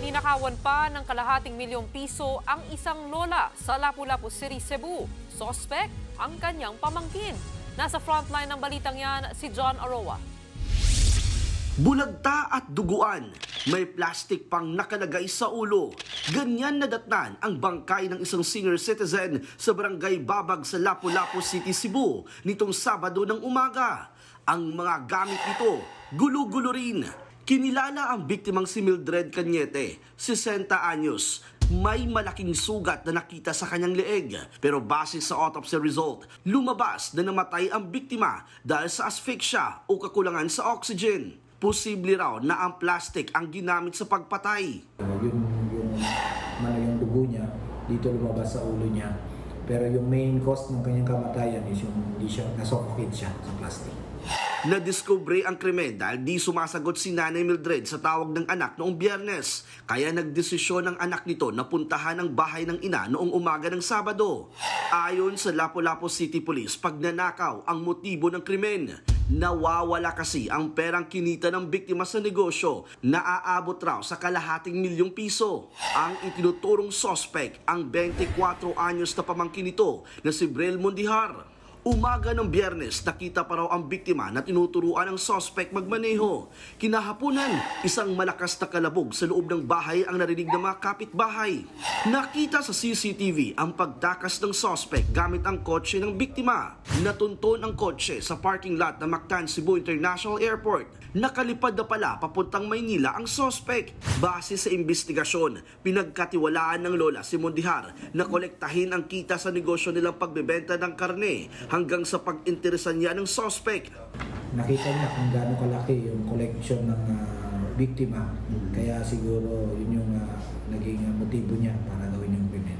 Ninakawan pa ng kalahating milyong piso ang isang lola sa Lapu-Lapu City, Cebu. Sospek ang kanyang pamangkin. Nasa frontline ng balitang yan si John Aroa. Bulagta at duguan, may plastic pang nakalagay sa ulo. Ganyan nadatnan ang bangkay ng isang senior citizen sa barangay Babag sa Lapu-Lapu City, Cebu nitong Sabado ng umaga. Ang mga gamit nito, gulo-gulo rin. Kinilala ang biktimang si Mildred Cañete, 60 anyos. May malaking sugat na nakita sa kanyang leeg. Pero base sa autopsy result, lumabas na namatay ang biktima dahil sa asphyxia o kakulangan sa oxygen. Posible raw na ang plastic ang ginamit sa pagpatay. Yung dugo niya, dito lumabas sa ulo niya. Pero yung main cause ng kanyang kamatayan is yung hindi siya, nasuffocate siya sa plastic. Nadiskubre ang krimen dahil di sumasagot si Nanay Mildred sa tawag ng anak noong Biyernes. Kaya nagdesisyon ng anak nito na puntahan ang bahay ng ina noong umaga ng Sabado. Ayon sa Lapu-Lapu City Police, pagnanakaw ang motibo ng krimen. Nawawala kasi ang perang kinita ng biktima sa negosyo na aabot raw sa kalahating milyong piso. Ang itinuturong sospek ang 24 anyos na pamangkin nito na si Brel Mondihar. Umaga ng Biyernes, nakita pa raw ang biktima na tinuturuan ng sospek magmaneho. Kinahaponan, isang malakas na kalabog sa loob ng bahay ang narinig ng mga kapitbahay. Nakita sa CCTV ang pagtakas ng sospek gamit ang kotse ng biktima. Natunton ang kotse sa parking lot ng Mactan Cebu International Airport. Nakalipad na pala papuntang Maynila ang sospek. Base sa investigasyon, pinagkatiwalaan ng lola si Mondihar na kolektahin ang kita sa negosyo nilang pagbebenta ng karne hanggang sa pag-interesan niya ng sospek. Nakita niya kung gaano kalaki yung collection ng biktima. Kaya siguro yun yung naging motibo niya para gawin yung krimen.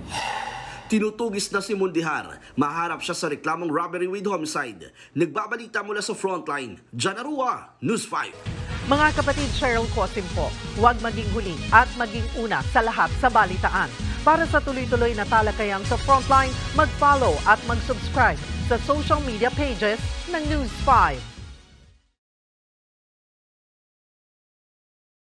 Tinutugis na si Mondihar. Maharap siya sa reklamong robbery with homicide. Nagbabalita mula sa frontline, John Aroa, News 5. Mga kapatid, Cheryl Cosim po, huwag maging huli at maging una sa lahat sa balitaan. Para sa tuloy-tuloy na talakayang sa frontline, mag-follow at mag-subscribe sa social media pages ng News 5.